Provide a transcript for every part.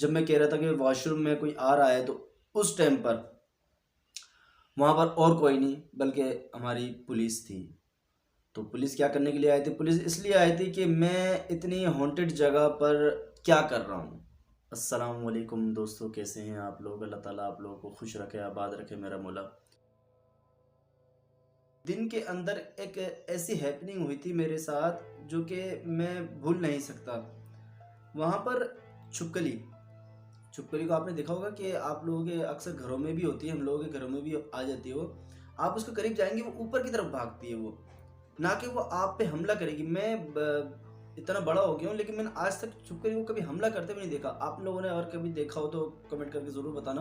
जब मैं कह रहा था कि वॉशरूम में कोई आ रहा है, तो उस टाइम पर वहाँ पर और कोई नहीं बल्कि हमारी पुलिस थी। तो पुलिस क्या करने के लिए आई थी? पुलिस इसलिए आई थी कि मैं इतनी हॉन्टेड जगह पर क्या कर रहा हूँ। अस्सलाम वालेकुम दोस्तों, कैसे हैं आप लोग? अल्लाह ताला आप लोगों को खुश रखे, आबाद रखे मेरा मौला। दिन के अंदर एक ऐसी हैपनिंग हुई थी मेरे साथ जो कि मैं भूल नहीं सकता। वहाँ पर छुपकली छुपकली को आपने देखा होगा कि आप लोगों के अक्सर घरों में भी होती है, हम लोगों के घरों में भी आ जाती है वो। आप उसके करीब जाएंगे वो ऊपर की तरफ भागती है वो, ना कि वो आप पे हमला करेगी। इतना बड़ा हो गया हूँ लेकिन मैंने आज तक छुपकली को कभी हमला करते हुए नहीं देखा। आप लोगों ने अगर कभी देखा हो तो कमेंट करके ज़रूर बताना।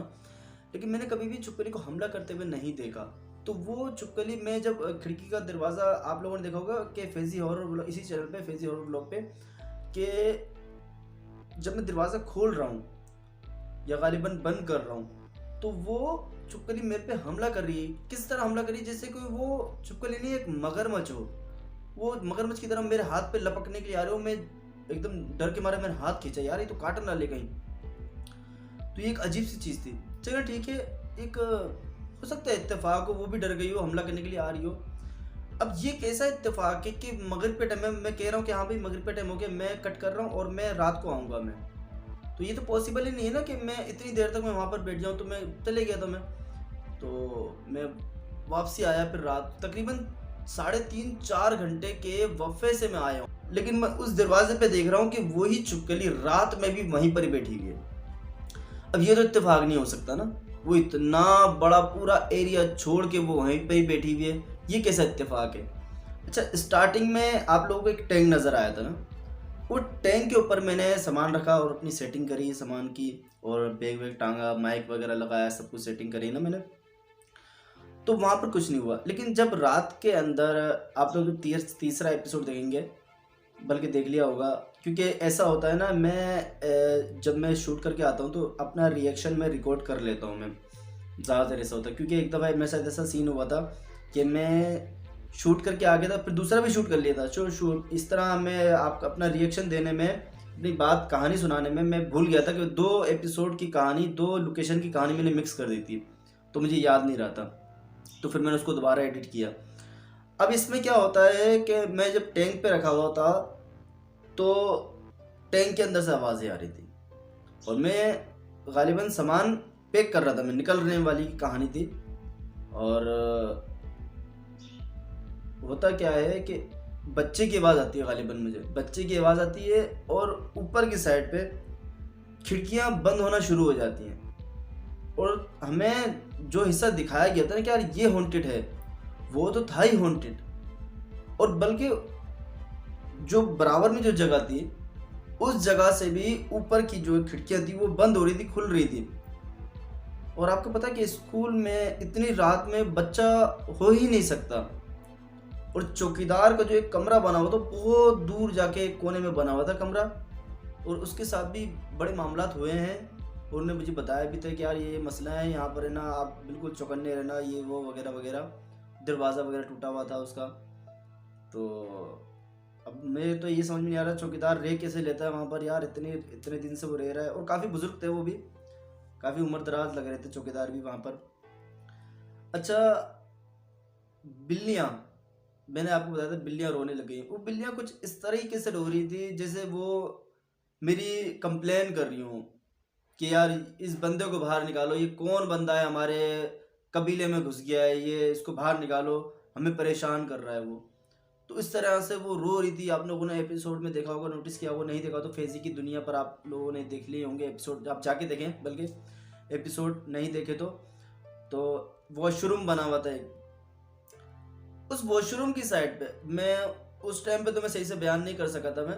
लेकिन मैंने कभी भी छुपकली को हमला करते हुए नहीं देखा। तो वो छुपकली मैं जब खिड़की का दरवाज़ा, आप लोगों ने देखा होगा कि फैज़ी हॉरर व्लॉग, इसी चैनल पे फैज़ी हॉरर व्लॉग पे, कि जब मैं दरवाज़ा खोल रहा हूँ या गालिबन बंद कर रहा हूँ तो वो छुपकली मेरे पे हमला कर रही है। किस तरह हमला कर रही है? जैसे कोई वो छुपकली नहीं, एक मगरमच्छ हो। वो मगरमच्छ की तरह मेरे हाथ पे लपकने के लिए आ रहे हो। मैं एकदम डर के मारे मैंने हाथ खींचा, यार ये तो काट ना ले कहीं। तो ये एक अजीब सी चीज़ थी। चलो ठीक है, एक हो सकता है इत्तेफाक हो, वो भी डर गई हो, हमला करने के लिए आ रही हो। अब ये कैसा इत्तेफाक है कि मगरिब पे टाइम मैं कह रहा हूँ कि हाँ भाई मगरिब पे टाइम हो गया, मैं कट कर रहा हूँ और मैं रात को आऊँगा मैं। तो ये तो पॉसिबल ही नहीं है ना कि मैं इतनी देर तक मैं वहाँ पर बैठ जाऊँ। तो मैं चले गया था मैं वापसी आया फिर रात तकरीबन 3.5-4 घंटे के वफ़े से मैं आया हूँ। लेकिन मैं उस दरवाजे पे देख रहा हूँ कि वही छुपकली रात में भी वहीं पर ही बैठी हुई है। अब ये तो इत्तेफाक नहीं हो सकता ना, वो इतना बड़ा पूरा एरिया छोड़ के वो वहीं पे ही बैठी हुई है, ये कैसा इत्तेफाक है? अच्छा, स्टार्टिंग में आप लोगों को एक टैंक नज़र आया था ना, वो टैंक के ऊपर मैंने सामान रखा और अपनी सेटिंग करी सामान की, और बैग वैग टांगा, माइक वगैरह लगाया, सब कुछ सेटिंग करी ना मैंने। तो वहाँ पर कुछ नहीं हुआ। लेकिन जब रात के अंदर आप लोग तीसरा एपिसोड देखेंगे, बल्कि देख लिया होगा, क्योंकि ऐसा होता है ना, जब मैं शूट करके आता हूँ तो अपना रिएक्शन मैं रिकॉर्ड कर लेता हूँ। मैं ज़्यादातर ऐसा होता है क्योंकि एक दफ़ा मेरे साथ ऐसा सीन हुआ था कि मैं शूट करके आ गया था, फिर दूसरा भी शूट कर लिया था। शूट इस तरह मैं आपका अपना रिएक्शन देने में, अपनी बात कहानी सुनाने में मैं भूल गया था कि 2 एपिसोड की कहानी, 2 लोकेशन की कहानी मैंने मिक्स कर दी थी, तो मुझे याद नहीं रहा था। तो फिर मैंने उसको दोबारा एडिट किया। अब इसमें क्या होता है कि मैं जब टैंक पे रखा हुआ था तो टैंक के अंदर से आवाज़ें आ रही थी और मैं गालिबन सामान पैक कर रहा था, मैं निकलने वाली कहानी थी। और होता क्या है कि बच्चे की आवाज़ आती है, गालिबन मुझे बच्चे की आवाज़ आती है और ऊपर की साइड पे खिड़कियां बंद होना शुरू हो जाती हैं। और हमें जो हिस्सा दिखाया गया था ना कि यार ये हॉन्टेड है, वो तो था ही हॉन्टेड। और बल्कि जो बराबर में जो जगह थी, उस जगह से भी ऊपर की जो खिड़कियां थी वो बंद हो रही थी, खुल रही थी। और आपको पता है कि स्कूल में इतनी रात में बच्चा हो ही नहीं सकता। और चौकीदार का जो एक कमरा बना हुआ था, बहुत दूर जाके एक कोने में बना हुआ था कमरा, और उसके साथ भी बड़े मामलात हुए हैं। और उन्होंने मुझे बताया भी था कि यार ये मसला है यहाँ पर है ना, आप बिल्कुल चौकन्ने रहना, ये वो वगैरह वगैरह। दरवाज़ा वगैरह टूटा हुआ था उसका। तो अब मेरे तो ये समझ में नहीं आ रहा चौकीदार रह कैसे लेता है वहाँ पर यार, इतने इतने दिन से वो रह रहा है। और काफ़ी बुजुर्ग थे वो भी, काफ़ी उम्र दराज लग रहे थे चौकीदार भी वहाँ पर। अच्छा, बिल्लियाँ, मैंने आपको बताया था बिल्लियाँ रोने लग गई। वो बिल्लियाँ कुछ इस तरीके से रो रही थी जैसे वो मेरी कंप्लेन कर रही हूँ कि यार इस बंदे को बाहर निकालो, ये कौन बंदा है, हमारे कबीले में घुस गया है, ये इसको बाहर निकालो, हमें परेशान कर रहा है वो। तो इस तरह से वो रो रही थी। आप लोगों ने एपिसोड में देखा होगा, नोटिस किया होगा, नहीं देखा तो फैज़ी की दुनिया पर आप लोगों ने देख लिए होंगे एपिसोड, आप जाके देखें, बल्कि एपिसोड नहीं देखे तो वॉशरूम बना हुआ था एक, उस वॉशरूम की साइड पे मैं, उस टाइम पे तो मैं सही से बयान नहीं कर सका था। मैं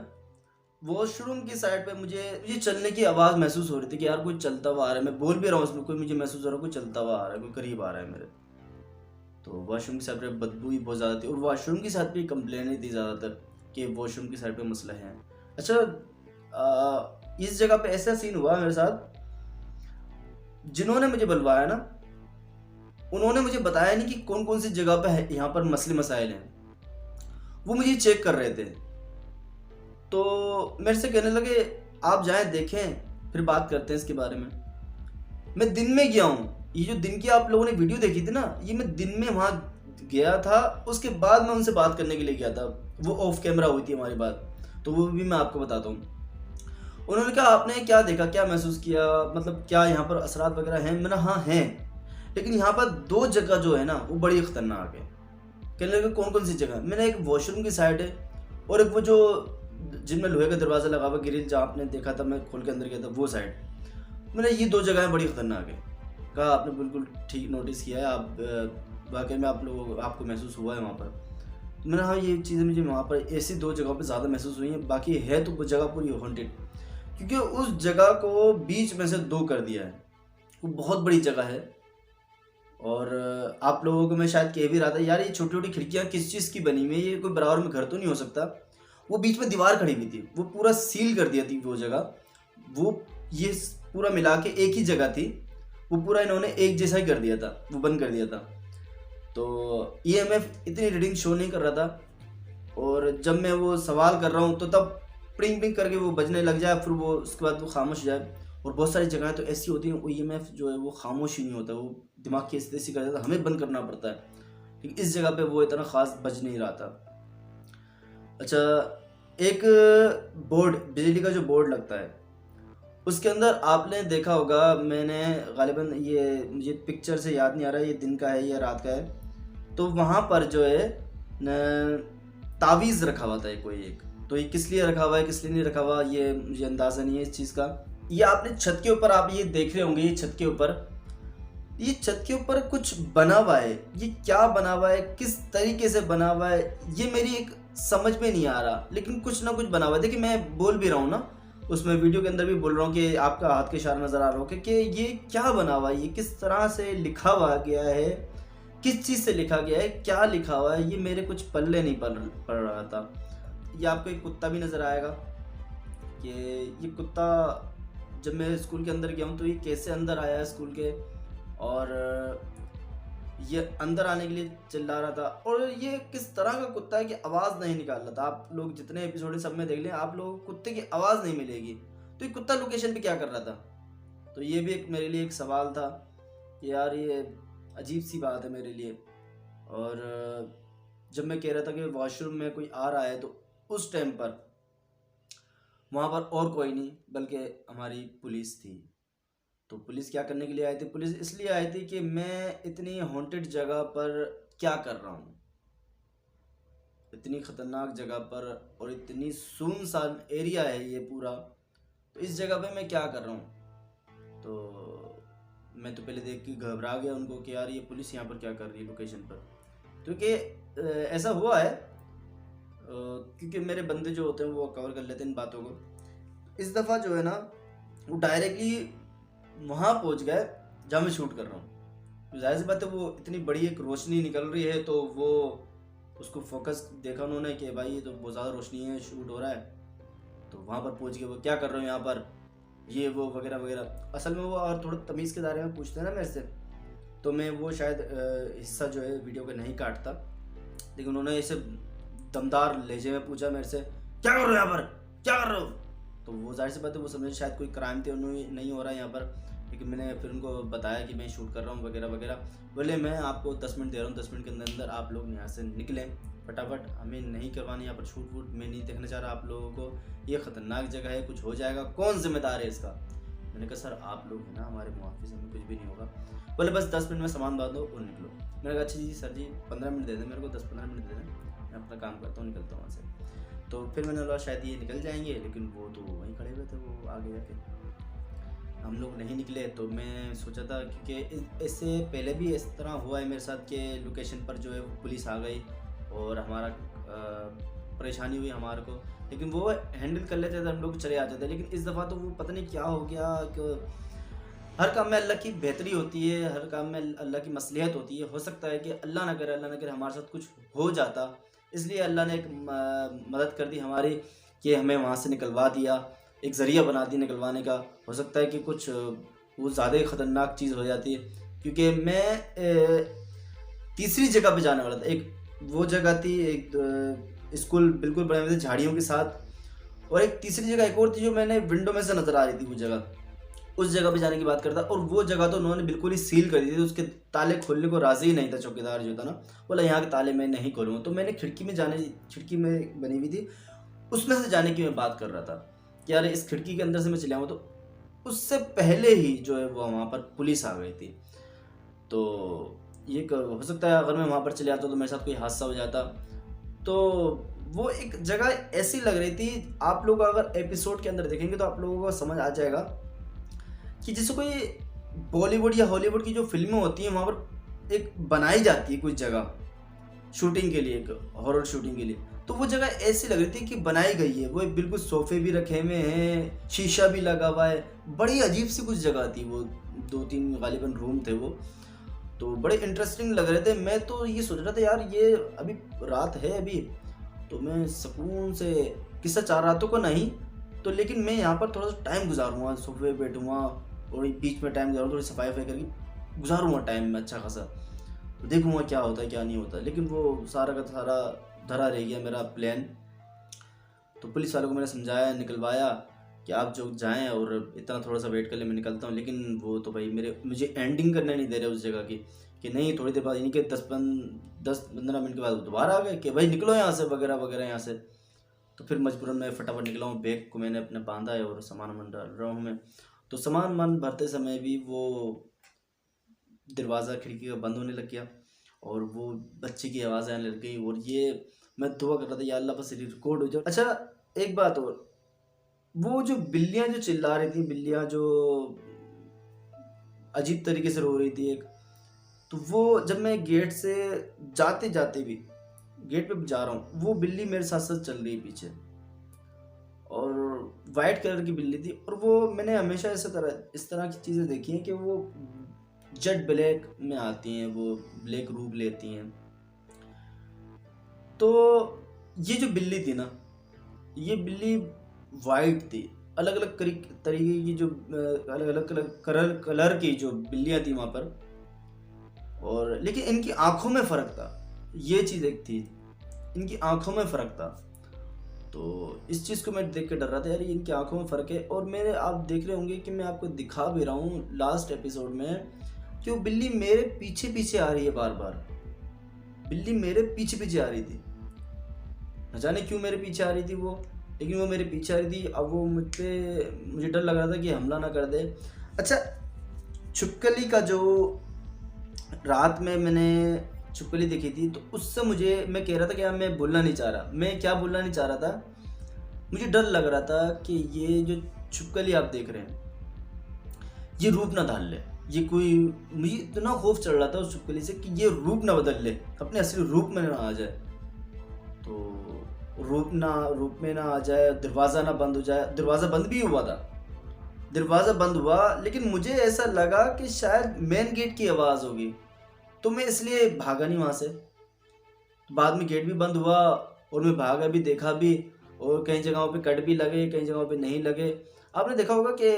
वॉशरूम की साइड पे मुझे चलने की आवाज़ महसूस हो रही थी कि यार कोई चलता हुआ आ रहा है। मैं बोल भी रहा हूँ उसमें, कोई मुझे महसूस हो रहा है, कोई चलता हुआ आ रहा है, कोई करीब आ रहा है मेरे। तो वॉशरूम की साइड पे बदबू भी बहुत ज़्यादा थी, और वॉशरूम की साइड पे कंप्लेन ही थी ज़्यादातर कि वॉशरूम की साइड पे मसला है। अच्छा, इस जगह पे ऐसा सीन हुआ मेरे साथ, जिन्होंने मुझे बुलवाया ना, उन्होंने मुझे बताया नहीं कि कौन कौन सी जगह पे है यहाँ पर मसले मसाइल हैं। वो मुझे चेक कर रहे थे, तो मेरे से कहने लगे आप जाएं देखें फिर बात करते हैं इसके बारे में। मैं दिन में गया हूँ, ये जो दिन की आप लोगों ने वीडियो देखी थी ना, ये मैं दिन में वहाँ गया था। उसके बाद मैं उनसे बात करने के लिए गया था, वो ऑफ कैमरा हुई थी हमारी बात, तो वो भी मैं आपको बताता हूँ। उन्होंने कहा आपने क्या देखा, क्या महसूस किया, मतलब क्या यहाँ पर असरात वगैरह हैं? मैंने हाँ हैं, लेकिन यहाँ पर 2 जगह जो है ना वो बड़ी खतरनाक है। कहने लगे कौन कौन सी जगह? मैंने एक वॉशरूम की साइड है और एक वो जो जिनमें लोहे का दरवाज़ा लगा हुआ ग्रिल, जहाँ आपने देखा था मैं खोल के अंदर गया था, वो साइड। मैंने ये 2 जगहें बड़ी खतरनाक है। कहा आपने बिल्कुल ठीक नोटिस किया है, आप वाकई में आप लोगों आपको महसूस हुआ है वहाँ पर। तो मैंने हाँ ये चीज़ें मुझे वहाँ पर ऐसी 2 जगहों पे ज़्यादा महसूस हुई हैं, बाकी है तो वो जगह पूरी हॉन्टेड, क्योंकि उस जगह को बीच में से 2 कर दिया है। वो बहुत बड़ी जगह है और आप लोगों को मैं शायद कह भी रहा था यार, ये छोटी छोटी खिड़कियाँ किस चीज़ की बनी हुई है, ये कोई बराबर में घर तो नहीं हो सकता। वो बीच में दीवार खड़ी हुई थी, वो पूरा सील कर दिया थी वो जगह। वो ये पूरा मिला के एक ही जगह थी, वो पूरा इन्होंने एक जैसा ही कर दिया था, वो बंद कर दिया था। तो ईएमएफ इतनी रीडिंग शो नहीं कर रहा था, और जब मैं वो सवाल कर रहा हूँ तो तब पिंग पिंग करके वो बजने लग जाए, फिर वो उसके बाद वो खामोश हो जाए। और बहुत सारी जगहें तो ऐसी होती हैं वो ईएमएफ जो है वो खामोश ही नहीं होता, वो दिमाग की ऐसी कर देता है, हमें बंद करना पड़ता है। लेकिन इस जगह पे वो इतना ख़ास बज नहीं रहा था। अच्छा, एक बोर्ड, बिजली का जो बोर्ड लगता है, उसके अंदर आपने देखा होगा, मैंने गालिबन ये मुझे पिक्चर से याद नहीं आ रहा ये दिन का है या रात का है, तो वहाँ पर जो है तावीज़ रखा हुआ था कोई एक। तो ये किस लिए रखा हुआ है किस लिए नहीं रखा हुआ ये मुझे अंदाज़ा नहीं है इस चीज़ का। ये आपने छत के ऊपर आप ये देख रहे होंगे, ये छत के ऊपर कुछ बना हुआ है। ये क्या बना हुआ है, किस तरीके से बना हुआ है, ये मेरी एक समझ में नहीं आ रहा, लेकिन कुछ ना कुछ बना हुआ है। देखिए मैं बोल भी रहा हूँ ना, उसमें वीडियो के अंदर भी बोल रहा हूँ कि आपका हाथ के इशारा नज़र आ रहा हो कि ये क्या बना हुआ है, ये किस तरह से लिखा हुआ गया है, किस चीज़ से लिखा गया है, क्या लिखा हुआ है, ये मेरे कुछ पल्ले नहीं पड़ रहा था। ये आपको एक कुत्ता भी नज़र आएगा कि ये कुत्ता जब मैं स्कूल के अंदर गया हूँ तो ये कैसे अंदर आया है स्कूल के, और ये अंदर आने के लिए चिल्ला रहा था। और ये किस तरह का कुत्ता है कि आवाज़ नहीं निकाल रहा था। आप लोग जितने एपिसोड सब में देख लें, आप लोगों को कुत्ते की आवाज़ नहीं मिलेगी, तो ये कुत्ता लोकेशन पे क्या कर रहा था? तो ये भी एक मेरे लिए एक सवाल था कि यार ये अजीब सी बात है मेरे लिए। और जब मैं कह रहा था कि वॉशरूम में कोई आ रहा है, तो उस टाइम पर वहाँ पर और कोई नहीं बल्कि हमारी पुलिस थी। तो पुलिस क्या करने के लिए आई थी? पुलिस इसलिए आई थी कि मैं इतनी हॉन्टेड जगह पर क्या कर रहा हूँ, इतनी ख़तरनाक जगह पर, और इतनी सुनसान एरिया है ये पूरा, तो इस जगह पे मैं क्या कर रहा हूँ। तो मैं तो पहले देख के घबरा गया उनको कि यार ये पुलिस यहाँ पर क्या कर रही है लोकेशन पर। क्योंकि ऐसा हुआ है क्योंकि मेरे बंदे जो होते हैं वो कवर कर लेते हैं इन बातों को। इस दफ़ा जो है ना वो डायरेक्टली वहाँ पहुँच गए जहाँ मैं शूट कर रहा हूँ। जाहिर सी बात है वो इतनी बड़ी एक रोशनी निकल रही है, तो वो उसको फोकस देखा उन्होंने कि भाई ये तो बहुत ज़्यादा रोशनी है, शूट हो रहा है। तो वहाँ पर पहुँच गए, वो क्या कर रहे हो यहाँ पर, ये वो वगैरह वगैरह। असल में वो और थोड़ा तमीज़ के दायरे में पूछते हैं ना मेरे से, तो मैं वो शायद हिस्सा जो है वीडियो का नहीं काटता, लेकिन उन्होंने ऐसे दमदार लहजे में पूछा मेरे से, क्या कर रहे हो यहाँ पर, क्या कर रहे हो? तो वो जाहिर सी बात है वो समझे शायद कोई क्राइम थे उन्होंने नहीं हो रहा है यहाँ पर। लेकिन मैंने फिर उनको बताया कि मैं शूट कर रहा हूँ वगैरह वगैरह। बोले मैं आपको 10 मिनट दे रहा हूँ, 10 मिनट के अंदर अंदर आप लोग यहाँ से निकलें फटाफट, हमें नहीं करवानी यहाँ पर शूट वूट, मैं नहीं देखना चाह रहा आप लोगों को, ये ख़तरनाक जगह है, कुछ हो जाएगा, कौन जिम्मेदार है इसका। मैंने कहा सर आप लोग हैं ना हमारे मुआफ़िज़, हमें कुछ भी नहीं होगा। बोले बस 10 मिनट में सामान बांध दो और निकलो। मैंने कहा अच्छा जी सर जी 15 मिनट दे दें मेरे को, 10-15 मिनट दे दें, मैं अपना काम करता हूँ, निकलता हूँ वहाँ से। तो फिर मैंने बोला शायद ये निकल जाएंगे, लेकिन वो तो वहीं खड़े हुए थे, वो आगे जाके हम लोग नहीं निकले। तो मैं सोचा था क्योंकि इससे पहले भी इस तरह हुआ है मेरे साथ कि लोकेशन पर जो है पुलिस आ गई और हमारा परेशानी हुई हमारे को, लेकिन वो हैंडल कर लेते थे, हम लोग चले आते थे। लेकिन इस दफ़ा तो वो पता नहीं क्या हो गया कि हर काम में अल्लाह की बेहतरी होती है, हर काम में अल्लाह की मसलियत होती है। हो सकता है कि अल्लाह ना करे हमारे साथ कुछ हो जाता, इसलिए अल्लाह ने एक मदद कर दी हमारी कि हमें वहाँ से निकलवा दिया, एक ज़रिया बना दी निकलवाने का। हो सकता है कि कुछ वो ज़्यादा ही ख़तरनाक चीज़ हो जाती है, क्योंकि मैं तीसरी जगह पे जाने वाला था। एक वो जगह थी, एक स्कूल बिल्कुल बने हुए थे झाड़ियों के साथ, और एक तीसरी जगह एक और थी जो मैंने विंडो में से नज़र आ रही थी वो जगह। उस जगह पे जाने की बात करता, और वो जगह तो उन्होंने बिल्कुल ही सील कर दी थी, उसके ताले खोलने को राज़ी ही नहीं था चौकीदार जो था ना, बोला यहाँ के ताले मैं नहीं खोलूँगा। तो मैंने खिड़की में बनी हुई थी, उसमें से जाने की मैं बात कर रहा था कि यार इस खिड़की के अंदर से मैं चले आऊँ, तो उससे पहले ही जो है वो वहाँ पर पुलिस आ गई थी। तो ये हो सकता है अगर मैं वहाँ पर चले आता तो मेरे साथ कोई हादसा हो जाता। तो वो एक जगह ऐसी लग रही थी, आप लोग अगर एपिसोड के अंदर देखेंगे तो आप लोगों को समझ आ जाएगा कि जैसे कोई बॉलीवुड या हॉलीवुड की जो फिल्में होती हैं वहाँ पर एक बनाई जाती है कुछ जगह शूटिंग के लिए, एक हॉरर शूटिंग के लिए, तो वो जगह ऐसी लग रही थी कि बनाई गई है। वो बिल्कुल सोफे भी रखे हुए हैं, शीशा भी लगा हुआ है, बड़ी अजीब सी कुछ जगह थी वो। 2-3 गालिबन रूम थे वो, तो बड़े इंटरेस्टिंग लग रहे थे। मैं तो ये सोच रहा था यार ये अभी रात है अभी, तो मैं सुकून से किस्सा 4 रातों को नहीं तो, लेकिन मैं यहाँ पर थोड़ा सा टाइम गुजारूंगा, सोफे पे बैठूंगा और बीच में टाइम गुजारूंगा, थोड़ी सफाई करके गुजारूंगा टाइम में अच्छा खासा, तो देखूंगा क्या होता है क्या नहीं होता। लेकिन वो सारा का सारा धरा रह गया मेरा प्लान। तो पुलिस वालों को मैंने समझाया, निकलवाया कि आप जो जाएं और इतना थोड़ा सा वेट कर ले, मैं निकलता हूं। लेकिन वो तो भाई मुझे एंडिंग करने नहीं दे रहे उस जगह की, कि नहीं थोड़ी देर बाद यानी कि 10-15 मिनट के बाद दोबारा आ गए कि भाई निकलो यहाँ से वगैरह वगैरह यहाँ से। तो फिर मजबूरन मैं फटाफट निकला हूँ, बैग को मैंने अपने बांधा है और सामान वामान डाल रहा हूँ मैं। तो सामान वामान भरते समय भी वो दरवाज़ा खिड़की का बंद होने लग गया और वो बच्चे की आवाज़ आने लग गई, और ये मैं दुआ कर रहा था या अल्लाह बस रिकॉर्ड हो जाए। अच्छा एक बात और, वो जो बिल्लियाँ जो चिल्ला रही थी, बिल्लियाँ जो अजीब तरीके से रो रही थी एक, तो वो जब मैं गेट से जाते जाते भी गेट पे जा रहा हूँ, वो बिल्ली मेरे साथ साथ चल रही है पीछे, और वाइट कलर की बिल्ली थी। और वो मैंने हमेशा इस तरह की चीज़ें देखी हैं कि वो जेट ब्लैक में आती हैं, वो ब्लैक रूप लेती हैं। तो ये जो बिल्ली थी ना, ये बिल्ली वाइट थी, अलग अलग तरीके की जो अलग अलग कलर की जो बिल्लियाँ थी वहाँ पर, और लेकिन इनकी आंखों में फ़र्क था। ये चीज़ एक थी, इनकी आंखों में फ़र्क था। तो इस चीज़ को मैं देख के डर रहा था यार, इनकी आंखों में फ़र्क है। और मेरे आप देख रहे होंगे कि मैं आपको दिखा भी रहा हूँ लास्ट एपिसोड में कि वो बिल्ली मेरे पीछे पीछे आ रही है, बार बार बिल्ली मेरे पीछे पीछे आ रही थी। न जाने क्यों मेरे पीछे आ रही थी वो, लेकिन वो मेरे पीछे आ रही थी। अब वो मुझे डर लग रहा था कि हमला ना कर दे। अच्छा, छुपकली का जो रात में मैंने छुपकली देखी थी, तो उससे मैं कह रहा था कि यार मैं बोलना नहीं चाह रहा। मैं क्या बोलना नहीं चाह रहा था, मुझे डर लग रहा था कि ये जो छुपकली आप देख रहे हैं ये रूप ना धार ले, ये कोई, मुझे इतना खौफ चढ़ रहा था उस छुपकली से कि ये रूप ना बदल ले, अपने असली रूप में ना आ जाए। तो रूप में ना आ जाए, दरवाज़ा ना बंद हो जाए। दरवाज़ा बंद भी हुआ था, दरवाज़ा बंद हुआ, लेकिन मुझे ऐसा लगा कि शायद मेन गेट की आवाज़ होगी, तो मैं इसलिए भागा नहीं वहाँ से। बाद में गेट भी बंद हुआ और मैं भागा भी, देखा भी, और कई जगहों पे कट भी लगे, कई जगहों पे नहीं लगे। आपने देखा होगा कि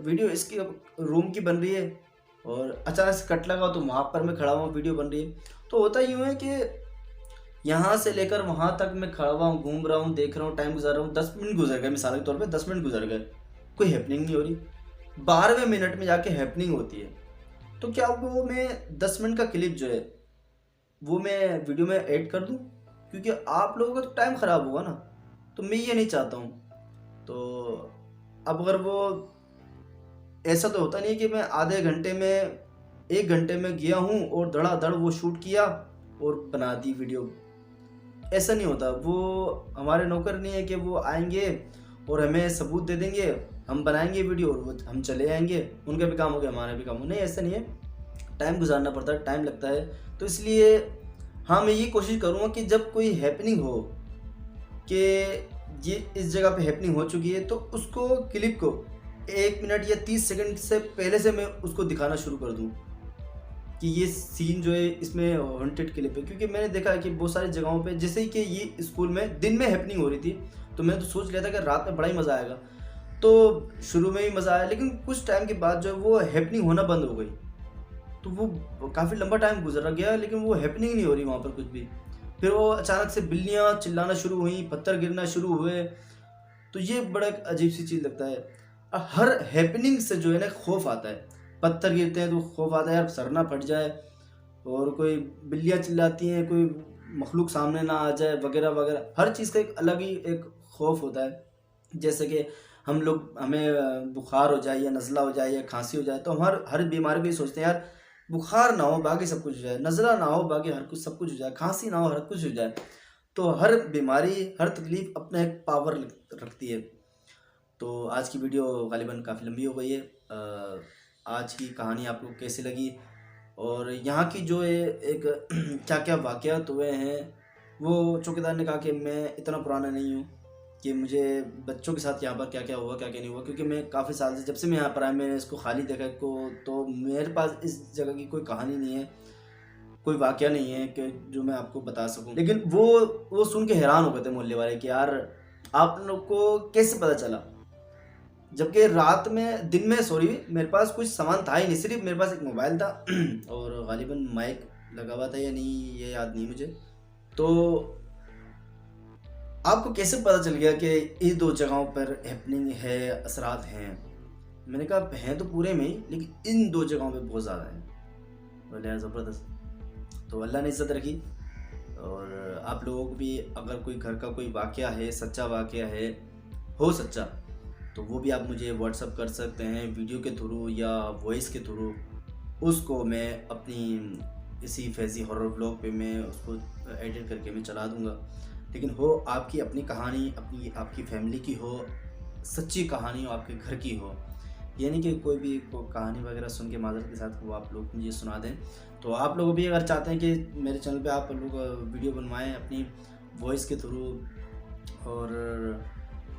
वीडियो इसकी रूम की बन रही है और अचानक से कट लगा, तो वहाँ पर मैं खड़ा हुआ, वीडियो बन रही है। तो होता यूँ है कि यहाँ से लेकर वहाँ तक मैं खड़ा हुआ हूँ, घूम रहा हूँ, देख रहा हूँ, टाइम गुजार रहा हूँ। 10 मिनट गुजर गए, मिसाल के तौर पे 10 मिनट गुजर गए, कोई हैपनिंग नहीं हो रही। 12वें मिनट में जाके हैपनिंग होती है। तो क्या वो मैं 10 मिनट का क्लिप जो है वो मैं वीडियो में ऐड कर दूँ, क्योंकि आप लोगों का तो टाइम ख़राब होगा ना, तो मैं ये नहीं चाहता हूँ। तो अब अगर वो ऐसा तो होता नहीं कि मैं आधे घंटे में 1 घंटे में गया हूँ और धड़ाधड़ वो शूट किया और बना दी वीडियो, ऐसा नहीं होता। वो हमारे नौकर नहीं है कि वो आएंगे और हमें सबूत दे देंगे, हम बनाएंगे वीडियो और वो हम चले आएंगे, उनका भी काम हो गया हमारा भी काम हो। नहीं, ऐसा नहीं है, टाइम गुजारना पड़ता है, टाइम लगता है। तो इसलिए हाँ, मैं ये कोशिश करूँगा कि जब कोई हैपनिंग हो कि ये इस जगह पे हैपनिंग हो चुकी है, तो उसको क्लिप को 1 मिनट या 30 सेकंड से पहले से मैं उसको दिखाना शुरू कर दूँ कि ये सीन जो है इसमें हॉन्टेड क्लिप है। क्योंकि मैंने देखा है कि बहुत सारी जगहों पे, जैसे कि ये स्कूल में दिन में हैपनिंग हो रही थी, तो मैं तो सोच लिया था कि रात में बड़ा ही मज़ा आएगा। तो शुरू में ही मज़ा आया, लेकिन कुछ टाइम के बाद जो है वो हैपनिंग होना बंद हो गई। तो वो काफ़ी लंबा टाइम गुजर गया, लेकिन वो हैपनिंग नहीं हो रही वहाँ पर कुछ भी। फिर वो अचानक से बिल्लियाँ चिल्लाना शुरू हुई, पत्थर गिरना शुरू हुए। तो ये बड़ा अजीब सी चीज़ लगता है। हर हैपनिंग से जो है ना खौफ आता है। पत्थर गिरते हैं तो खौफ आता है यार सर ना फट जाए, और कोई बिल्लियाँ चिल्लाती हैं, कोई मखलूक सामने ना आ जाए, वगैरह वगैरह। हर चीज़ का एक अलग ही एक खौफ होता है। जैसे कि हम लोग, हमें बुखार हो जाए या नज़ला हो जाए या खांसी हो जाए, तो हम हर हर बीमारी को ये सोचते हैं यार बुखार ना हो बाकी सब कुछ हो जाए, नज़ला ना हो बाकी हर कुछ सब कुछ हो जाए, खांसी ना हो हर कुछ हो जाए। तो हर बीमारी, हर तकलीफ अपना एक पावर रखती है। तो आज की वीडियो गालिबन काफ़ी लंबी हो गई है। आज की कहानी आपको कैसी लगी, और यहाँ की जो है एक क्या क्या वाक़यात हुए हैं, वो चौकीदार ने कहा कि मैं इतना पुराना नहीं हूँ कि मुझे बच्चों के साथ यहाँ पर क्या क्या हुआ क्या क्या नहीं हुआ, क्योंकि मैं काफ़ी साल से, जब से मैं यहाँ पर आया, मैंने इसको खाली देखा को, तो मेरे पास इस जगह की कोई कहानी नहीं है, कोई वाक़या नहीं है कि जो मैं आपको बता सकूं। लेकिन वो सुन के हैरान हो गए थे मोहल्ले वाले कि यार आप लोग को कैसे पता चला, जबकि रात में, दिन में सॉरी, मेरे पास कुछ सामान था ही नहीं, सिर्फ मेरे पास एक मोबाइल था और गालिबन माइक लगा हुआ था या नहीं ये याद नहीं मुझे। तो आपको कैसे पता चल गया कि इस दो जगहों पर हैपनिंग है, असरात हैं? मैंने कहा हैं तो पूरे में ही, लेकिन इन दो जगहों पे बहुत ज़्यादा हैं। बोले यार ज़बरदस्त। तो अल्लाह ने इज़्ज़त रखी। और आप लोगों को भी अगर कोई घर का कोई वाक़या है, सच्चा वाक़या है, हो सच्चा, तो वो भी आप मुझे व्हाट्सअप कर सकते हैं वीडियो के थ्रू या वॉइस के थ्रू। उसको मैं अपनी इसी फैज़ी हॉरर व्लॉग पे मैं उसको एडिट करके मैं चला दूँगा। लेकिन हो आपकी अपनी कहानी, अपनी आपकी फैमिली की हो, सच्ची कहानी हो, आपके घर की हो, ये नहीं कि कोई भी कहानी वगैरह सुन के माज़रत के साथ वो आप लोग मुझे सुना दें। तो आप लोग भी अगर चाहते हैं कि मेरे चैनल पे आप लोग वीडियो बनवाएं अपनी वॉइस के थ्रू और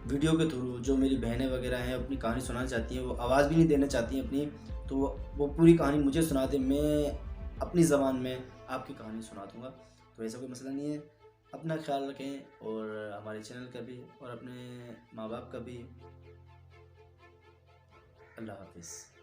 वीडियो के थ्रू, जो मेरी बहनें वगैरह हैं अपनी कहानी सुनाना चाहती हैं, वो आवाज़ भी नहीं देना चाहती हैं अपनी, तो वो पूरी कहानी मुझे सुना दें, मैं अपनी ज़बान में आपकी कहानी सुना दूँगा। तो ऐसा कोई मसला नहीं है। अपना ख्याल रखें और हमारे चैनल का भी और अपने माँ बाप का भी। अल्लाह हाफ़िज़।